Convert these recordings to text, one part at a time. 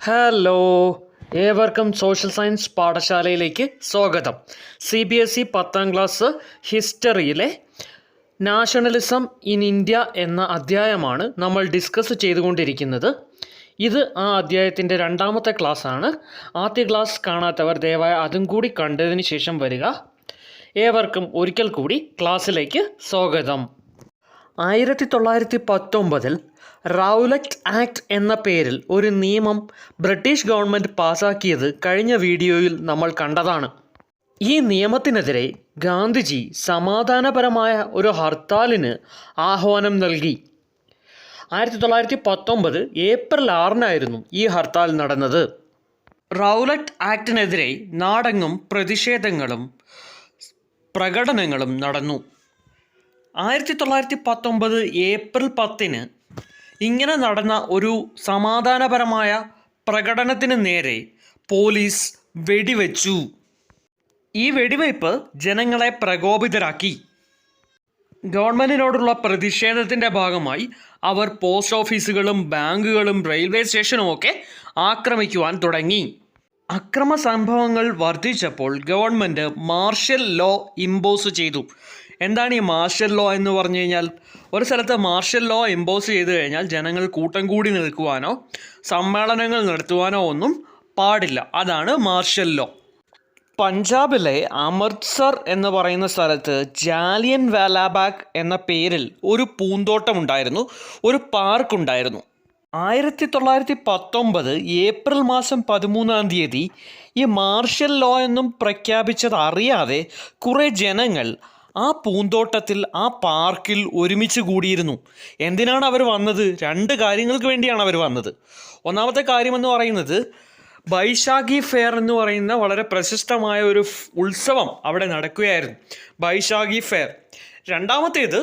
Hello, ഏവർക്കും social science പാഠശാലയിലേക്ക് സ്വാഗതം. CBSE 10ാം ക്ലാസ് ഹിസ്റ്ററിയിലെ നാഷണലിസം ഇൻ ഇന്ത്യ എന്ന അധ്യായമാണ് നമ്മൾ ഡിസ്കസ് ചെയ്തുകൊണ്ടിരിക്കുന്നത്. ഇത് ആ അധ്യായത്തിൻ്റെ 2ാമത്തെ ക്ലാസ്സാണ്. ആദ്യ ക്ലാസ് കാണാത്തവർ ദയവായി അതും കൂടി കണ്ടതിന് ശേഷം വരിക. ഏവർക്കും ഒരിക്കൽ കൂടി ക്ലാസ്സിലേക്ക് സ്വാഗതം. 1919 റൗലറ്റ് ആക്ട് എന്ന പേരിൽ ഒരു നിയമം ബ്രിട്ടീഷ് ഗവൺമെൻറ് പാസാക്കിയത് കഴിഞ്ഞ വീഡിയോയിൽ നമ്മൾ കണ്ടതാണ്. ഈ നിയമത്തിനെതിരെ ഗാന്ധിജി സമാധാനപരമായ ഒരു ഹർത്താലിന് ആഹ്വാനം നൽകി. 1919 ഏപ്രിൽ 6-നായിരുന്നു ഈ ഹർത്താൽ നടന്നത്. റൗലറ്റ് ആക്ടിനെതിരെ നാടെങ്ങും പ്രതിഷേധങ്ങളും പ്രകടനങ്ങളും നടന്നു. 1919 ഏപ്രിൽ 10-ന് ഇങ്ങനെ നടന്ന ഒരു സമാധാനപരമായ പ്രകടനത്തിന് നേരെ പോലീസ് വെടിവെച്ചു. ഈ വെടിവയ്പ് ജനങ്ങളെ പ്രകോപിതരാക്കി. ഗവൺമെൻറ്റിനോടുള്ള പ്രതിഷേധത്തിൻ്റെ ഭാഗമായി അവർ പോസ്റ്റ് ഓഫീസുകളും ബാങ്കുകളും റെയിൽവേ സ്റ്റേഷനുമൊക്കെ ആക്രമിക്കുവാൻ തുടങ്ങി. അക്രമ സംഭവങ്ങൾ വർദ്ധിച്ചപ്പോൾ ഗവൺമെൻറ് മാർഷ്യൽ ലോ ഇമ്പോസ് ചെയ്തു. എന്താണ് ഈ മാർഷ്യൽ ലോ എന്ന് പറഞ്ഞു കഴിഞ്ഞാൽ, ഒരു സ്ഥലത്ത് മാർഷ്യൽ ലോ ഇമ്പോസ് ചെയ്തു കഴിഞ്ഞാൽ ജനങ്ങൾ കൂട്ടം കൂടി നിൽക്കുവാനോ സമ്മേളനങ്ങൾ നടത്തുവാനോ ഒന്നും പാടില്ല. അതാണ് മാർഷ്യൽ ലോ. പഞ്ചാബിലെ അമൃത്സർ എന്ന് പറയുന്ന സ്ഥലത്ത് ജാലിയൻ വാലാബാഗ് എന്ന പേരിൽ ഒരു പൂന്തോട്ടമുണ്ടായിരുന്നു, ഒരു പാർക്കുണ്ടായിരുന്നു. 1919 ഏപ്രിൽ മാസം 13-ാം തീയതി ഈ മാർഷ്യൽ ലോ എന്നും പ്രഖ്യാപിച്ചത് അറിയാതെ കുറേ ജനങ്ങൾ ആ പൂന്തോട്ടത്തിൽ, ആ പാർക്കിൽ ഒരുമിച്ച് കൂടിയിരുന്നു. എന്തിനാണ് അവർ വന്നത്? 2 കാര്യങ്ങൾക്ക് വേണ്ടിയാണ് അവർ വന്നത്. ഒന്നാമത്തെ കാര്യമെന്ന് പറയുന്നത് ബൈശാഖി ഫെയർ എന്ന് പറയുന്ന വളരെ പ്രശസ്തമായ ഒരു ഉത്സവം അവിടെ നടക്കുകയായിരുന്നു, ബൈശാഖി ഫെയർ. രണ്ടാമത്തേത്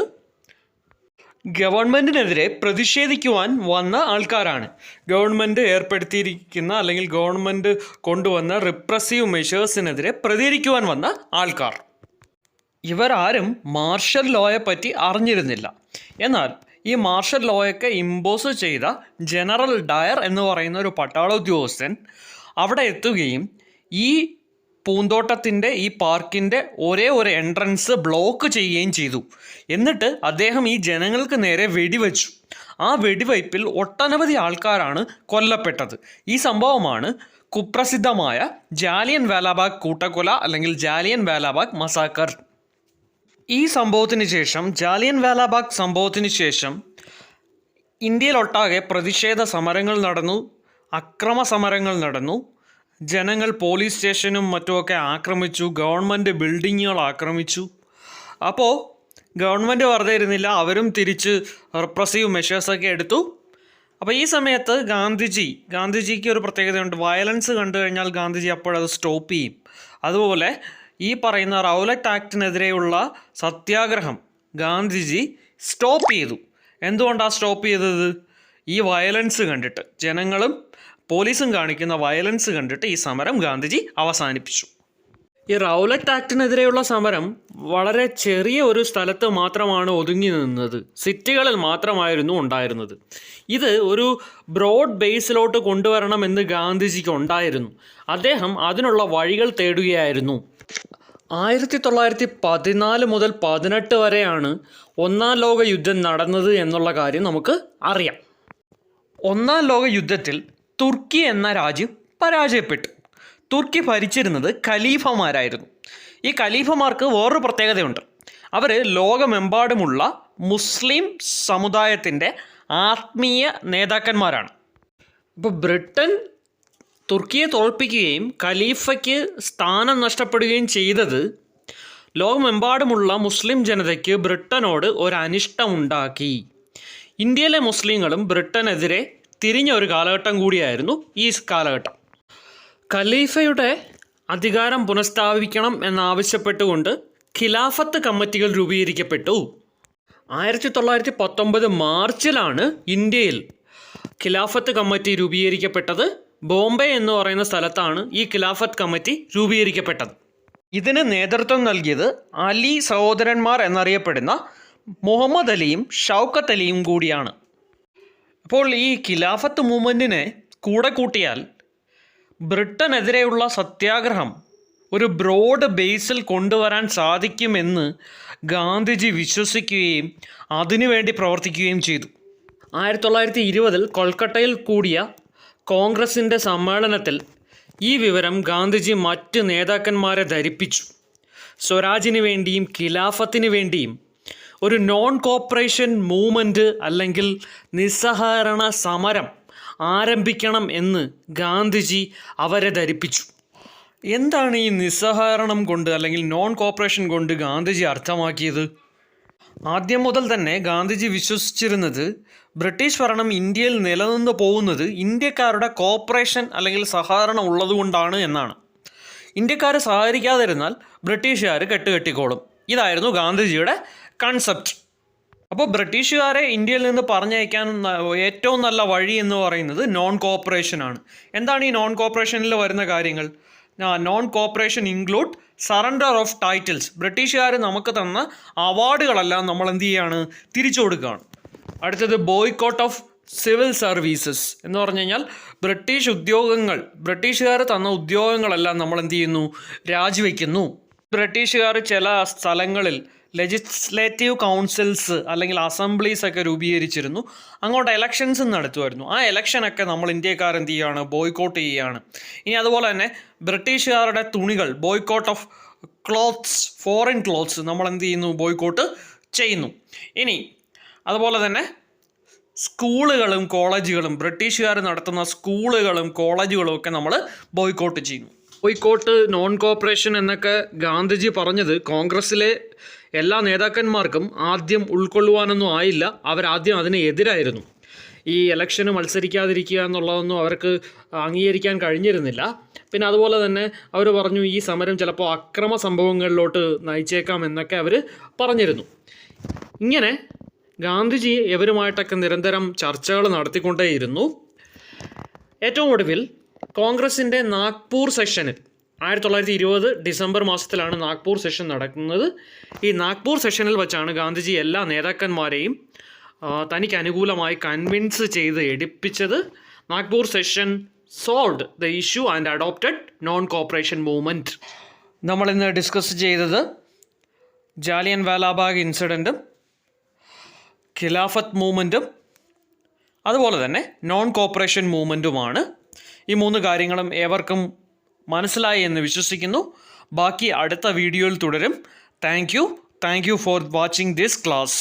ഗവൺമെൻറ്റിനെതിരെ പ്രതിഷേധിക്കുവാൻ വന്ന ആൾക്കാരാണ്. ഗവൺമെൻറ് ഏർപ്പെടുത്തിയിരിക്കുന്ന അല്ലെങ്കിൽ ഗവൺമെൻറ് കൊണ്ടുവന്ന റിപ്രസീവ് മെഷേഴ്സിനെതിരെ പ്രതികരിക്കുവാൻ വന്ന ആൾക്കാർ. ഇവരാരും മാർഷ്യൽ ലോയെ പറ്റി അറിഞ്ഞിരുന്നില്ല. എന്നാൽ ഈ മാർഷ്യൽ ലോയൊക്കെ ഇമ്പോസ് ചെയ്ത ജനറൽ ഡയർ എന്ന് പറയുന്ന ഒരു പട്ടാള ഉദ്യോഗസ്ഥൻ അവിടെ എത്തുകയും ഈ പൂന്തോട്ടത്തിൻ്റെ, ഈ പാർക്കിൻ്റെ ഒരേ ഒരു എൻട്രൻസ് ബ്ലോക്ക് ചെയ്യുകയും ചെയ്തു. എന്നിട്ട് അദ്ദേഹം ഈ ജനങ്ങൾക്ക് നേരെ വെടിവെച്ചു. ആ വെടിവയ്പിൽ ഒട്ടനവധി ആൾക്കാരാണ് കൊല്ലപ്പെട്ടത്. ഈ സംഭവമാണ് കുപ്രസിദ്ധമായ ജാലിയൻ വാലാബാഗ് കൂട്ടക്കൊല അല്ലെങ്കിൽ ജാലിയൻ വാലാബാഗ് മസാക്കർ. ഈ സംഭവത്തിന് ശേഷം, ജാലിയൻ വാലാബാഗ് സംഭവത്തിന് ശേഷം ഇന്ത്യയിലൊട്ടാകെ പ്രതിഷേധ സമരങ്ങൾ നടന്നു, അക്രമ സമരങ്ങൾ നടന്നു. ജനങ്ങൾ പോലീസ് സ്റ്റേഷനും മറ്റുമൊക്കെ ആക്രമിച്ചു, ഗവൺമെൻറ് ബിൽഡിങ്ങുകൾ ആക്രമിച്ചു. അപ്പോൾ ഗവൺമെൻറ് വെറുതെ ഇരുന്നില്ല, അവരും തിരിച്ച് റിപ്രസീവ് മെഷേഴ്സൊക്കെ എടുത്തു. അപ്പോൾ ഈ സമയത്ത് ഗാന്ധിജിക്ക് ഒരു പ്രത്യേകതയുണ്ട്. വയലൻസ് കണ്ടു കഴിഞ്ഞാൽ ഗാന്ധിജി അപ്പോഴത് സ്റ്റോപ്പ് ചെയ്യും. അതുപോലെ ഈ പറയുന്ന റൗലറ്റ് ആക്ടിനെതിരെയുള്ള സത്യാഗ്രഹം ഗാന്ധിജി സ്റ്റോപ്പ് ചെയ്തു. എന്തുകൊണ്ടാണ് സ്റ്റോപ്പ് ചെയ്തത്? ഈ വയലൻസ് കണ്ടിട്ട്, ജനങ്ങളും പോലീസും കാണിക്കുന്ന വയലൻസ് കണ്ടിട്ട് ഈ സമരം ഗാന്ധിജി അവസാനിപ്പിച്ചു. ഈ റൗലറ്റ് ആക്ടിനെതിരെയുള്ള സമരം വളരെ ചെറിയ ഒരു സ്ഥലത്ത് മാത്രമാണ് ഒതുങ്ങി നിന്നത്, സിറ്റികളിൽ മാത്രമായിരുന്നു ഉണ്ടായിരുന്നത്. ഇത് ഒരു ബ്രോഡ് ബേസിലോട്ട് കൊണ്ടുവരണമെന്ന് ഗാന്ധിജിക്ക് ഉണ്ടായിരുന്നു. അദ്ദേഹം അതിനുള്ള വഴികൾ തേടുകയായിരുന്നു. 1914 മുതൽ 18 വരെയാണ് 1ാം ലോക യുദ്ധം നടന്നത് എന്നുള്ള കാര്യം നമുക്ക് അറിയാം. 1ാം ലോക യുദ്ധത്തിൽ തുർക്കി എന്ന രാജ്യം പരാജയപ്പെട്ടു. തുർക്കി ഭരിച്ചിരുന്നത് ഖലീഫമാരായിരുന്നു. ഈ ഖലീഫമാർക്ക് വേറൊരു പ്രത്യേകതയുണ്ട്. അവർ ലോകമെമ്പാടുമുള്ള മുസ്ലിം സമുദായത്തിൻ്റെ ആത്മീയ നേതാക്കന്മാരാണ്. ഇപ്പോൾ ബ്രിട്ടൻ തുർക്കിയെ തോൽപ്പിക്കുകയും ഖലീഫയ്ക്ക് സ്ഥാനം നഷ്ടപ്പെടുകയും ചെയ്തത് ലോകമെമ്പാടുമുള്ള മുസ്ലിം ജനതയ്ക്ക് ബ്രിട്ടനോട് ഒരു അനിഷ്ടമുണ്ടാക്കി. ഇന്ത്യയിലെ മുസ്ലിങ്ങളും ബ്രിട്ടനെതിരെ തിരിഞ്ഞ ഒരു കാലഘട്ടം കൂടിയായിരുന്നു ഈ കാലഘട്ടം. ഖലീഫയുടെ അധികാരം പുനഃസ്ഥാപിക്കണം എന്നാവശ്യപ്പെട്ടുകൊണ്ട് ഖിലാഫത്ത് കമ്മിറ്റികൾ രൂപീകരിക്കപ്പെട്ടു. 1919 മാർച്ചിലാണ് ഇന്ത്യയിൽ ഖിലാഫത്ത് കമ്മിറ്റി രൂപീകരിക്കപ്പെട്ടത്. ബോംബെ എന്ന് പറയുന്ന സ്ഥലത്താണ് ഈ ഖിലാഫത്ത് കമ്മിറ്റി രൂപീകരിക്കപ്പെട്ടത്. ഇതിന് നേതൃത്വം നൽകിയത് അലി സഹോദരന്മാർ എന്നറിയപ്പെടുന്ന മുഹമ്മദ് അലിയും ഷൗക്കത്ത് അലിയും കൂടിയാണ്. അപ്പോൾ ഈ ഖിലാഫത്ത് മൂവ്മെൻറ്റിനെ കൂടെ കൂട്ടിയാൽ ബ്രിട്ടനെതിരെയുള്ള സത്യാഗ്രഹം ഒരു ബ്രോഡ് ബേസിൽ കൊണ്ടുവരാൻ സാധിക്കുമെന്ന് ഗാന്ധിജി വിശ്വസിക്കുകയും അതിനുവേണ്ടി പ്രവർത്തിക്കുകയും ചെയ്തു. 1920 കൊൽക്കട്ടയിൽ കൂടിയ കോൺഗ്രസിൻ്റെ സമ്മേളനത്തിൽ ഈ വിവരം ഗാന്ധിജി മറ്റ് നേതാക്കന്മാരെ ധരിപ്പിച്ചു. സ്വരാജിന് വേണ്ടിയും ഖിലാഫത്തിന് വേണ്ടിയും ഒരു നോൺ കോപ്പറേഷൻ മൂവ്മെൻറ്റ് അല്ലെങ്കിൽ നിസ്സഹകരണ സമരം ആരംഭിക്കണം എന്ന് ഗാന്ധിജി അവരെ ധരിപ്പിച്ചു. എന്താണ് ഈ നിസ്സഹകരണം കൊണ്ട് അല്ലെങ്കിൽ നോൺ കോപ്പറേഷൻ കൊണ്ട് ഗാന്ധിജി അർത്ഥമാക്കിയത്? ആദ്യം മുതൽ തന്നെ ഗാന്ധിജി വിശ്വസിച്ചിരുന്നത് ബ്രിട്ടീഷ് ഭരണം ഇന്ത്യയിൽ നിലനിന്ന് പോകുന്നത് ഇന്ത്യക്കാരുടെ കോപ്പറേഷൻ അല്ലെങ്കിൽ സഹകരണം ഉള്ളതുകൊണ്ടാണ് എന്നാണ്. ഇന്ത്യക്കാർ സഹകരിക്കാതിരുന്നാൽ ബ്രിട്ടീഷുകാർ കെട്ടുകെട്ടിക്കോളും. ഇതായിരുന്നു ഗാന്ധിജിയുടെ കൺസെപ്റ്റ്. അപ്പോൾ ബ്രിട്ടീഷുകാരെ ഇന്ത്യയിൽ നിന്ന് പറഞ്ഞയക്കാൻ ഏറ്റവും നല്ല വഴി എന്ന് പറയുന്നത് നോൺ കോപ്പറേഷനാണ്. എന്താണ് ഈ നോൺ കോപ്പറേഷനിൽ വരുന്ന കാര്യങ്ങൾ? Non corporation include surrender of titles. ബ്രിട്ടീഷുകാർ നമുക്ക് തന്ന അവാർഡുകളെല്ലാം നമ്മൾ എന്ത് ചെയ്യുകയാണ്? തിരിച്ചു കൊടുക്കുകയാണ്. അടുത്തത് ബോയ്ക്കോട്ട് ഓഫ് സിവിൽ സർവീസസ് എന്ന് പറഞ്ഞു കഴിഞ്ഞാൽ ബ്രിട്ടീഷുകാർ തന്ന ഉദ്യോഗങ്ങളെല്ലാം നമ്മൾ എന്ത് ചെയ്യുന്നു? രാജിവെക്കുന്നു. ബ്രിട്ടീഷുകാർ ചില സ്ഥലങ്ങളിൽ ലെജിസ്ലേറ്റീവ് കൗൺസിൽസ് അല്ലെങ്കിൽ അസംബ്ലീസ് ഒക്കെ രൂപീകരിച്ചിരുന്നു. അങ്ങോട്ട് എലക്ഷൻസ് നടത്തുമായിരുന്നു. ആ എലക്ഷനൊക്കെ നമ്മൾ ഇന്ത്യക്കാർ എന്ത് ചെയ്യുകയാണ്? ബോയ്ക്കോട്ട് ചെയ്യുകയാണ്. ഇനി അതുപോലെ തന്നെ ബ്രിട്ടീഷുകാരുടെ തുണികൾ, boycott of clothes, foreign clothes നമ്മൾ എന്ത് ചെയ്യുന്നു? ബോയ്ക്കോട്ട് ചെയ്യുന്നു. ഇനി അതുപോലെ തന്നെ സ്കൂളുകളും കോളേജുകളും, ബ്രിട്ടീഷുകാർ നടത്തുന്ന സ്കൂളുകളും കോളേജുകളും ഒക്കെ നമ്മൾ ബോയ്ക്കോട്ട് ചെയ്യുന്നു. ബോയ്ക്കോട്ട്, നോൺ കോപ്പറേഷൻ എന്നൊക്കെ ഗാന്ധിജി പറഞ്ഞത് കോൺഗ്രസ്സിലെ എല്ലാ നേതാക്കന്മാർക്കും ആദ്യം ഉൾക്കൊള്ളുവാനൊന്നും ആയില്ല. അവരാദ്യം അതിന് എതിരായിരുന്നു. ഈ ഇലക്ഷന് മത്സരിക്കാതിരിക്കുക എന്നുള്ളതൊന്നും അവർക്ക് അംഗീകരിക്കാൻ കഴിഞ്ഞിരുന്നില്ല. പിന്നെ അതുപോലെ തന്നെ അവർ പറഞ്ഞു ഈ സമരം ചിലപ്പോൾ അക്രമ സംഭവങ്ങളിലോട്ട് നയിച്ചേക്കാം എന്നൊക്കെ അവർ പറഞ്ഞിരുന്നു. ഇങ്ങനെ ഗാന്ധിജി ഇവരുമായിട്ടൊക്കെ നിരന്തരം ചർച്ചകൾ നടത്തിക്കൊണ്ടേയിരുന്നു. ഏറ്റവും ഒടുവിൽ കോൺഗ്രസിൻ്റെ നാഗ്പൂർ സെഷനിൽ 1920 ഡിസംബർ മാസത്തിലാണ് നാഗ്പൂർ സെഷൻ നടക്കുന്നത്. ഈ നാഗ്പൂർ സെഷനിൽ വെച്ചാണ് ഗാന്ധിജി എല്ലാ നേതാക്കന്മാരെയും തനിക്ക് അനുകൂലമായി കൺവിൻസ് ചെയ്ത് എടുപ്പിച്ചത്. Nagpur session solved the issue and adopted non cooperation movement. നമ്മളിന്ന് ഡിസ്കസ് ചെയ്തത് ജാലിയൻ വാലാബാഗ് ഇൻസിഡൻറ്റും ഖിലാഫത്ത് മൂവ്മെൻറ്റും അതുപോലെ തന്നെ നോൺ കോപ്പറേഷൻ മൂവ്മെൻറ്റുമാണ്. ഈ 3 കാര്യങ്ങളും ഏവർക്കും മനസ്സിലായി എന്ന് വിശ്വസിക്കുന്നു. ബാക്കി അടുത്ത വീഡിയോയിൽ തുടരും. Thank you for watching this class.